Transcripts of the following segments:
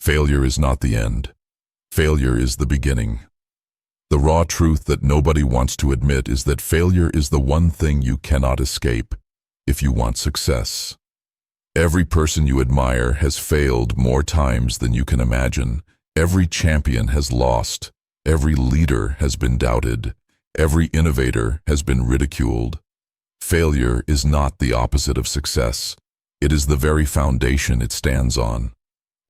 Failure is not the end. Failure is the beginning. The raw truth that nobody wants to admit is that failure is the one thing you cannot escape if you want success. Every person you admire has failed more times than you can imagine. Every champion has lost. Every leader has been doubted. Every innovator has been ridiculed. Failure is not the opposite of success. It is the very foundation it stands on.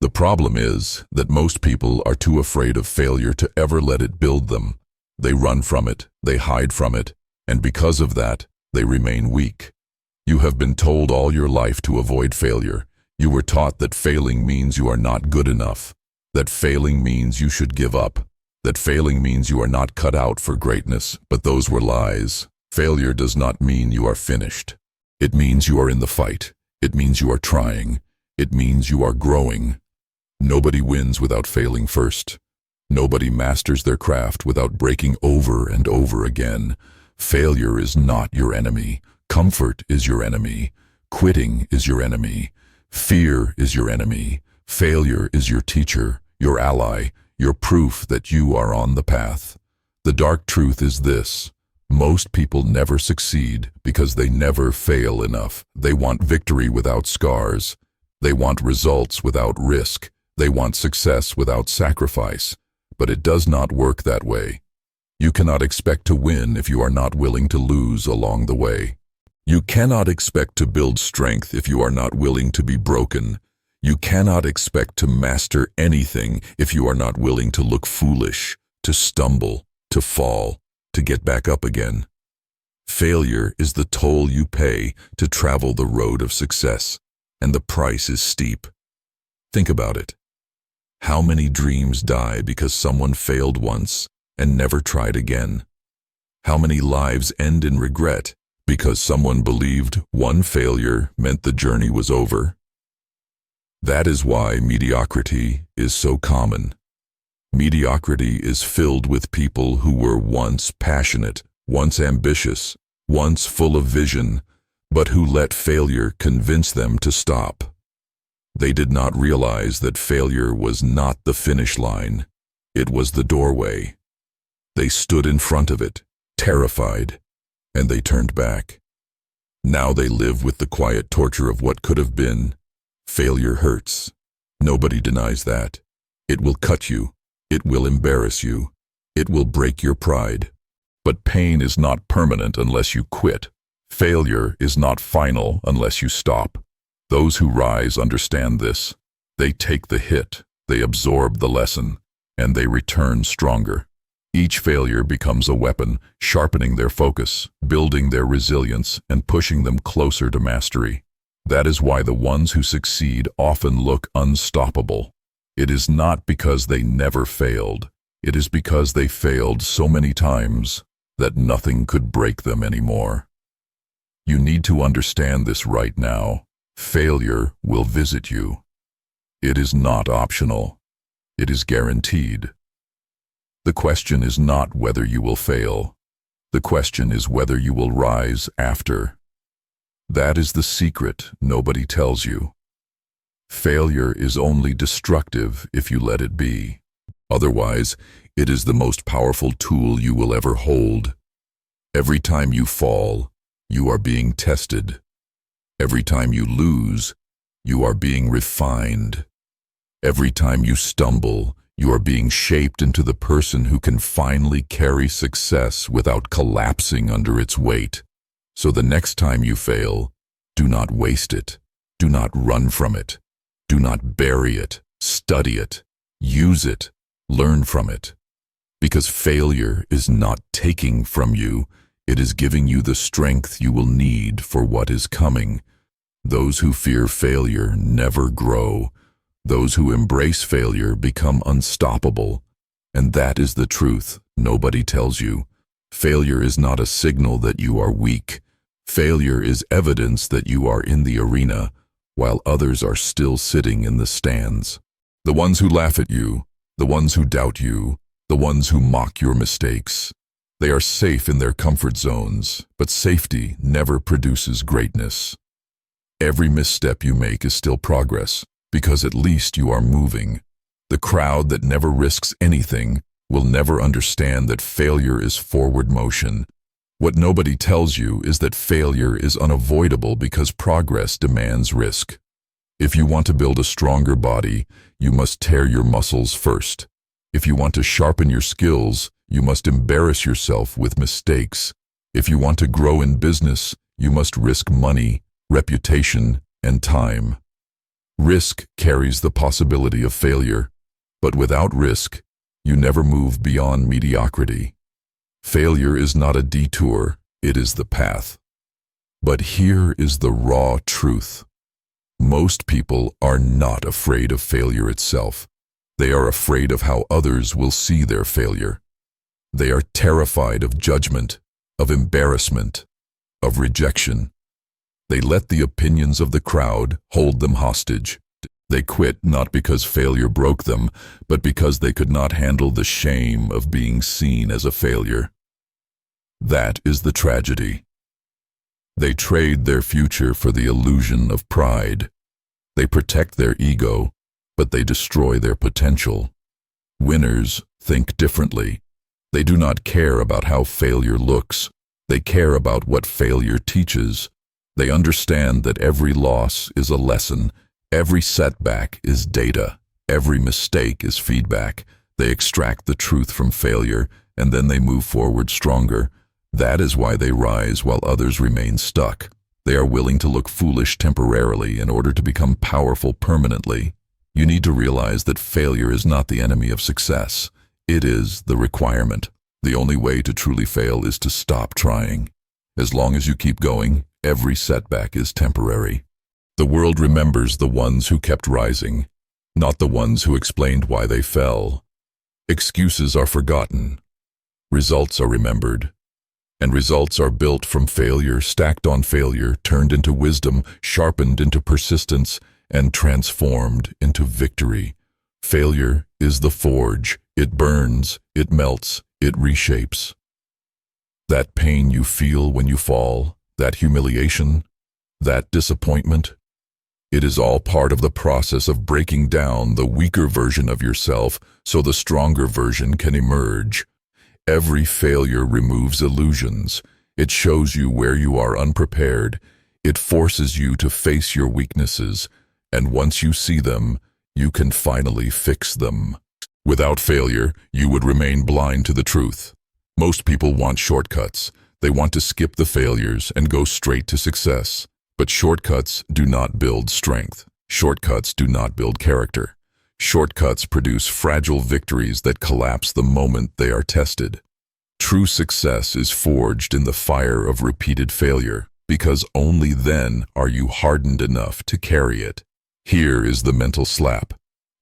The problem is that most people are too afraid of failure to ever let it build them. They run from it, they hide from it, and because of that, they remain weak. You have been told all your life to avoid failure. You were taught that failing means you are not good enough, that failing means you should give up, that failing means you are not cut out for greatness, but those were lies. Failure does not mean you are finished. It means you are in the fight. It means you are trying. It means you are growing. Nobody wins without failing first. Nobody masters their craft without breaking over and over again. Failure is not your enemy. Comfort is your enemy. Quitting is your enemy. Fear is your enemy. Failure is your teacher, your ally, your proof that you are on the path. The dark truth is this: most people never succeed because they never fail enough. They want victory without scars. They want results without risk. They want success without sacrifice. But it does not work that way. You cannot expect to win if you are not willing to lose along the way. You cannot expect to build strength if you are not willing to be broken. You cannot expect to master anything if you are not willing to look foolish, to stumble, to fall, to get back up again. Failure is the toll you pay to travel the road of success, and the price is steep. Think about it. How many dreams die because someone failed once and never tried again? How many lives end in regret because someone believed one failure meant the journey was over? That is why mediocrity is so common. Mediocrity is filled with people who were once passionate, once ambitious, once full of vision, but who let failure convince them to stop. They did not realize that failure was not the finish line. It was the doorway. They stood in front of it, terrified, and they turned back. Now they live with the quiet torture of what could have been. Failure hurts. Nobody denies that. It will cut you. It will embarrass you. It will break your pride. But pain is not permanent unless you quit. Failure is not final unless you stop. Those who rise understand this. They take the hit, they absorb the lesson, and they return stronger. Each failure becomes a weapon, sharpening their focus, building their resilience, and pushing them closer to mastery. That is why the ones who succeed often look unstoppable. It is not because they never failed. It is because they failed so many times that nothing could break them anymore. You need to understand this right now. Failure will visit you. It is not optional. It is guaranteed. The question is not whether you will fail. The question is whether you will rise after. That is the secret nobody tells you. Failure is only destructive if you let it be. Otherwise, it is the most powerful tool you will ever hold. Every time you fall, you are being tested. Every time you lose, you are being refined. Every time you stumble, you are being shaped into the person who can finally carry success without collapsing under its weight. So the next time you fail, do not waste it. Do not run from it. Do not bury it. Study it. Use it. Learn from it. Because failure is not taking from you, it is giving you the strength you will need for what is coming. Those who fear failure never grow. Those who embrace failure become unstoppable. And that is the truth nobody tells you. Failure is not a signal that you are weak. Failure is evidence that you are in the arena, while others are still sitting in the stands. The ones who laugh at you, the ones who doubt you, the ones who mock your mistakes. They are safe in their comfort zones, but safety never produces greatness. Every misstep you make is still progress, because at least you are moving. The crowd that never risks anything will never understand that failure is forward motion. What nobody tells you is that failure is unavoidable because progress demands risk. If you want to build a stronger body, you must tear your muscles first. If you want to sharpen your skills, you must embarrass yourself with mistakes. If you want to grow in business, you must risk money, reputation, and time. Risk carries the possibility of failure, but without risk, you never move beyond mediocrity. Failure is not a detour, it is the path. But here is the raw truth. Most people are not afraid of failure itself. They are afraid of how others will see their failure. They are terrified of judgment, of embarrassment, of rejection. They let the opinions of the crowd hold them hostage. They quit not because failure broke them, but because they could not handle the shame of being seen as a failure. That is the tragedy. They trade their future for the illusion of pride. They protect their ego, but they destroy their potential. Winners think differently. They do not care about how failure looks. They care about what failure teaches. They understand that every loss is a lesson. Every setback is data. Every mistake is feedback. They extract the truth from failure, and then they move forward stronger. That is why they rise while others remain stuck. They are willing to look foolish temporarily in order to become powerful permanently. You need to realize that failure is not the enemy of success. It is the requirement. The only way to truly fail is to stop trying. As long as you keep going, every setback is temporary. The world remembers the ones who kept rising, not the ones who explained why they fell. Excuses are forgotten. Results are remembered. And results are built from failure, stacked on failure, turned into wisdom, sharpened into persistence, and transformed into victory. Failure is the forge. It burns, it melts, it reshapes. That pain you feel when you fall, that humiliation, that disappointment, it is all part of the process of breaking down the weaker version of yourself so the stronger version can emerge. Every failure removes illusions. It shows you where you are unprepared. It forces you to face your weaknesses, and once you see them, you can finally fix them. Without failure, you would remain blind to the truth. Most people want shortcuts. They want to skip the failures and go straight to success. But shortcuts do not build strength. Shortcuts do not build character. Shortcuts produce fragile victories that collapse the moment they are tested. True success is forged in the fire of repeated failure, because only then are you hardened enough to carry it. Here is the mental slap.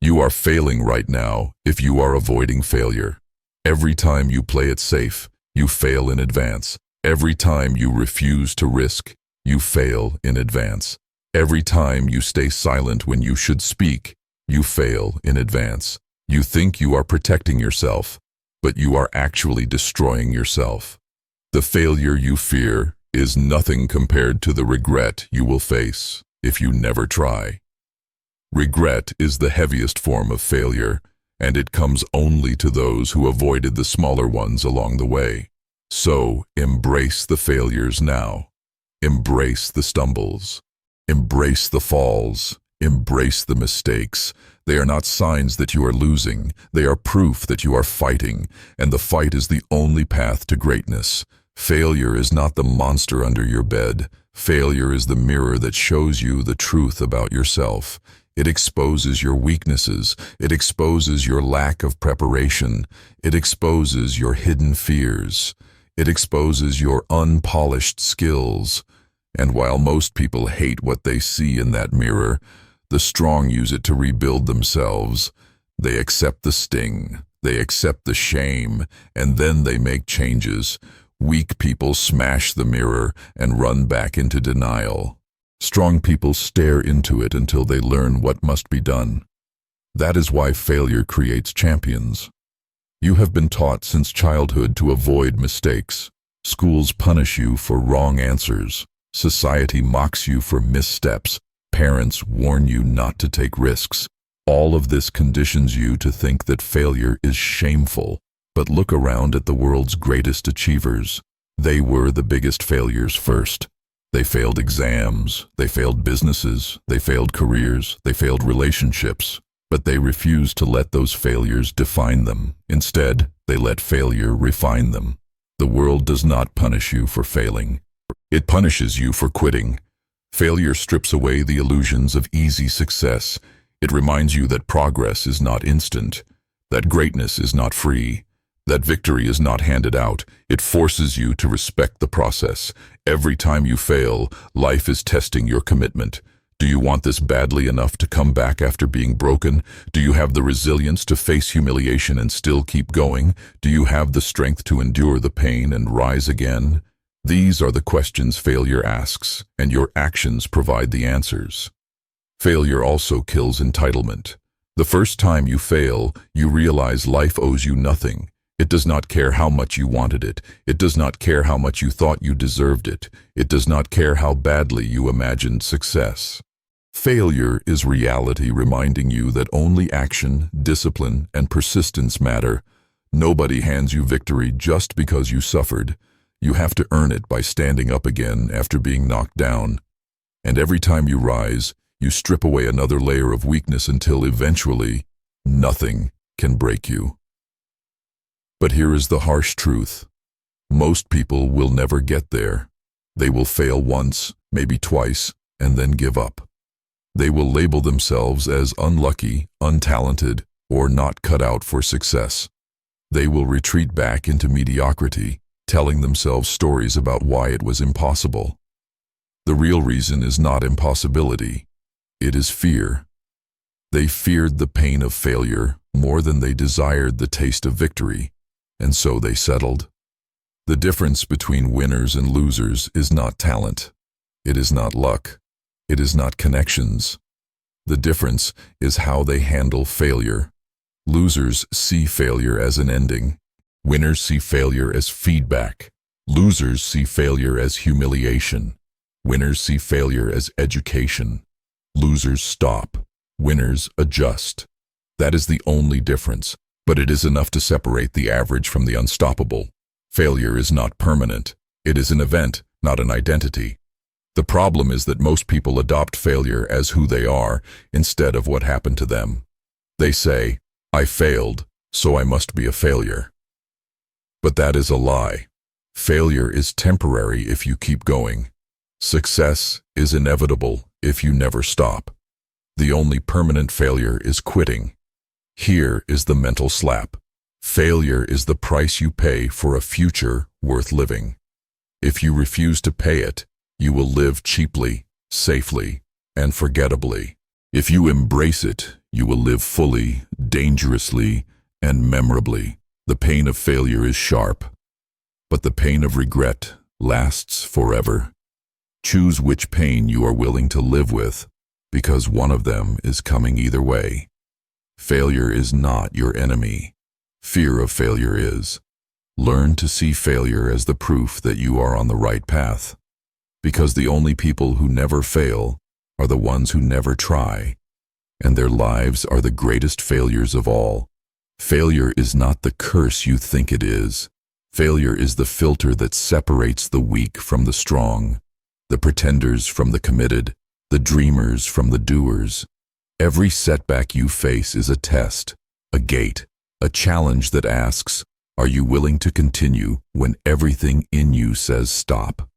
You are failing right now if you are avoiding failure. Every time you play it safe, you fail in advance. Every time you refuse to risk, you fail in advance. Every time you stay silent when you should speak, you fail in advance. You think you are protecting yourself, but you are actually destroying yourself. The failure you fear is nothing compared to the regret you will face if you never try. Regret is the heaviest form of failure, and it comes only to those who avoided the smaller ones along the way. So, embrace the failures now. Embrace the stumbles. Embrace the falls. Embrace the mistakes. They are not signs that you are losing. They are proof that you are fighting, and the fight is the only path to greatness. Failure is not the monster under your bed. Failure is the mirror that shows you the truth about yourself. It exposes your weaknesses. It exposes your lack of preparation. It exposes your hidden fears. It exposes your unpolished skills. And while most people hate what they see in that mirror, the strong use it to rebuild themselves. They accept the sting, they accept the shame, and then they make changes. Weak people smash the mirror and run back into denial. Strong people stare into it until they learn what must be done. That is why failure creates champions. You have been taught since childhood to avoid mistakes. Schools punish you for wrong answers. Society mocks you for missteps. Parents warn you not to take risks. All of this conditions you to think that failure is shameful. But look around at the world's greatest achievers. They were the biggest failures first. They failed exams, they failed businesses, they failed careers, they failed relationships. But they refused to let those failures define them. Instead, they let failure refine them. The world does not punish you for failing. It punishes you for quitting. Failure strips away the illusions of easy success. It reminds you that progress is not instant, that greatness is not free, that victory is not handed out. It forces you to respect the process. Every time you fail, life is testing your commitment. Do you want this badly enough to come back after being broken? Do you have the resilience to face humiliation and still keep going? Do you have the strength to endure the pain and rise again? These are the questions failure asks, and your actions provide the answers. Failure also kills entitlement. The first time you fail, you realize life owes you nothing. It does not care how much you wanted it. It does not care how much you thought you deserved it. It does not care how badly you imagined success. Failure is reality reminding you that only action, discipline, and persistence matter. Nobody hands you victory just because you suffered. You have to earn it by standing up again after being knocked down. And every time you rise, you strip away another layer of weakness until eventually, nothing can break you. But here is the harsh truth. Most people will never get there. They will fail once, maybe twice, and then give up. They will label themselves as unlucky, untalented, or not cut out for success. They will retreat back into mediocrity, telling themselves stories about why it was impossible. The real reason is not impossibility. It is fear. They feared the pain of failure more than they desired the taste of victory, and so they settled. The difference between winners and losers is not talent. It is not luck. It is not connections. The difference is how they handle failure. Losers see failure as an ending. Winners see failure as feedback. Losers see failure as humiliation. Winners see failure as education. Losers stop. Winners adjust. That is the only difference, but it is enough to separate the average from the unstoppable. Failure is not permanent. It is an event, not an identity. The problem is that most people adopt failure as who they are instead of what happened to them. They say, "I failed, so I must be a failure." But that is a lie. Failure is temporary if you keep going. Success is inevitable if you never stop. The only permanent failure is quitting. Here is the mental slap. Failure is the price you pay for a future worth living. If you refuse to pay it, you will live cheaply, safely, and forgettably. If you embrace it, you will live fully, dangerously, and memorably. The pain of failure is sharp, but the pain of regret lasts forever. Choose which pain you are willing to live with, because one of them is coming either way. Failure is not your enemy. Fear of failure is. Learn to see failure as the proof that you are on the right path. Because the only people who never fail are the ones who never try, and their lives are the greatest failures of all. Failure is not the curse you think it is. Failure is the filter that separates the weak from the strong, the pretenders from the committed, the dreamers from the doers. Every setback you face is a test, a gate, a challenge that asks, are you willing to continue when everything in you says stop?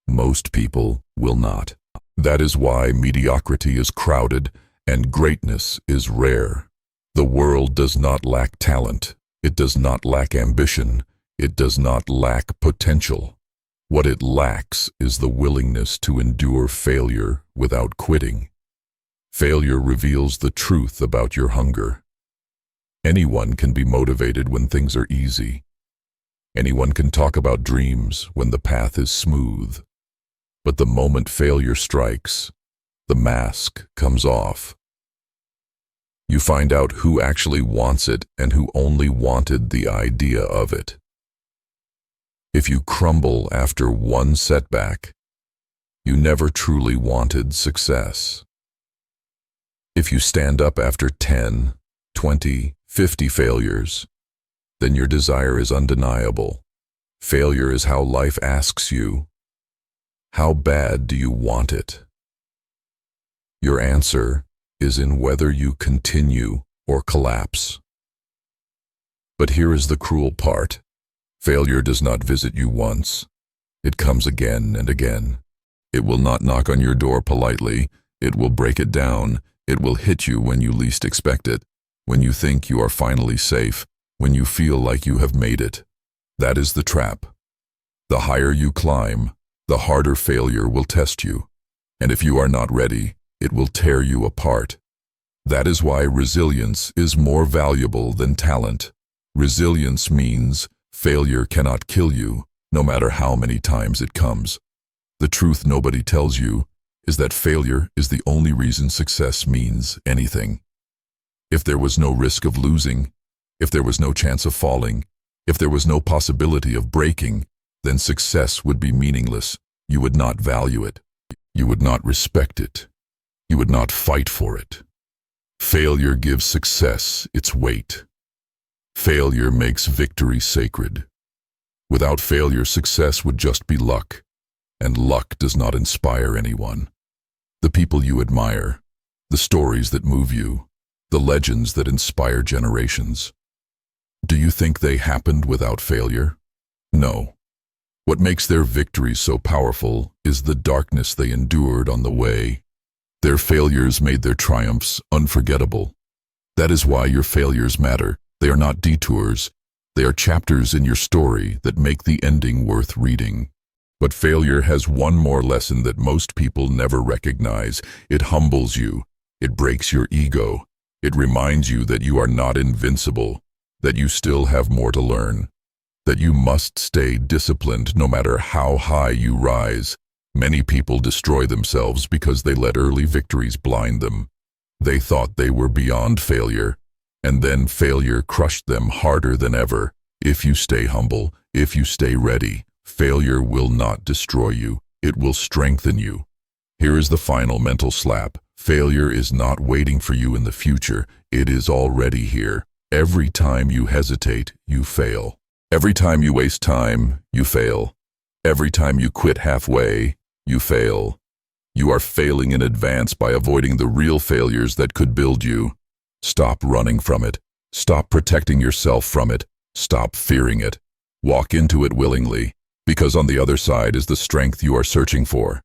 Most people will not. That is why mediocrity is crowded and greatness is rare. The world does not lack talent. It does not lack ambition. It does not lack potential. What it lacks is the willingness to endure failure without quitting. Failure reveals the truth about your hunger. Anyone can be motivated when things are easy. Anyone can talk about dreams when the path is smooth. But the moment failure strikes, the mask comes off. You find out who actually wants it and who only wanted the idea of it. If you crumble after one setback, you never truly wanted success. If you stand up after 10, 20, 50 failures, then your desire is undeniable. Failure is how life asks you, how bad do you want it? Your answer is in whether you continue or collapse. But here is the cruel part. Failure does not visit you once. It comes again and again. It will not knock on your door politely. It will break it down. It will hit you when you least expect it, when you think you are finally safe, when you feel like you have made it. That is the trap. The higher you climb, the harder failure will test you. And if you are not ready, it will tear you apart. That is why resilience is more valuable than talent. Resilience means failure cannot kill you, no matter how many times it comes. The truth nobody tells you is that failure is the only reason success means anything. If there was no risk of losing, if there was no chance of falling, if there was no possibility of breaking, then success would be meaningless. You would not value it. You would not respect it. You would not fight for it. Failure gives success its weight. Failure makes victory sacred. Without failure, success would just be luck, and luck does not inspire anyone. The people you admire, the stories that move you, the legends that inspire generations. Do you think they happened without failure? No. What makes their victories so powerful is the darkness they endured on the way. Their failures made their triumphs unforgettable. That is why your failures matter. They are not detours. They are chapters in your story that make the ending worth reading. But failure has one more lesson that most people never recognize. It humbles you. It breaks your ego. It reminds you that you are not invincible, that you still have more to learn, that you must stay disciplined no matter how high you rise. Many people destroy themselves because they let early victories blind them. They thought they were beyond failure, and then failure crushed them harder than ever. If you stay humble, if you stay ready, failure will not destroy you. It will strengthen you. Here is the final mental slap. Failure is not waiting for you in the future. It is already here. Every time you hesitate, you fail. Every time you waste time, you fail. Every time you quit halfway, you fail. You are failing in advance by avoiding the real failures that could build you. Stop running from it. Stop protecting yourself from it. Stop fearing it. Walk into it willingly, because on the other side is the strength you are searching for.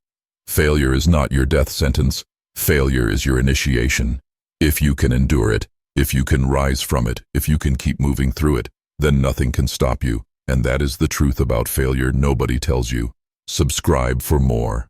Failure is not your death sentence. Failure is your initiation. If you can endure it, if you can rise from it, if you can keep moving through it, then nothing can stop you. And that is the truth about failure nobody tells you. Subscribe for more.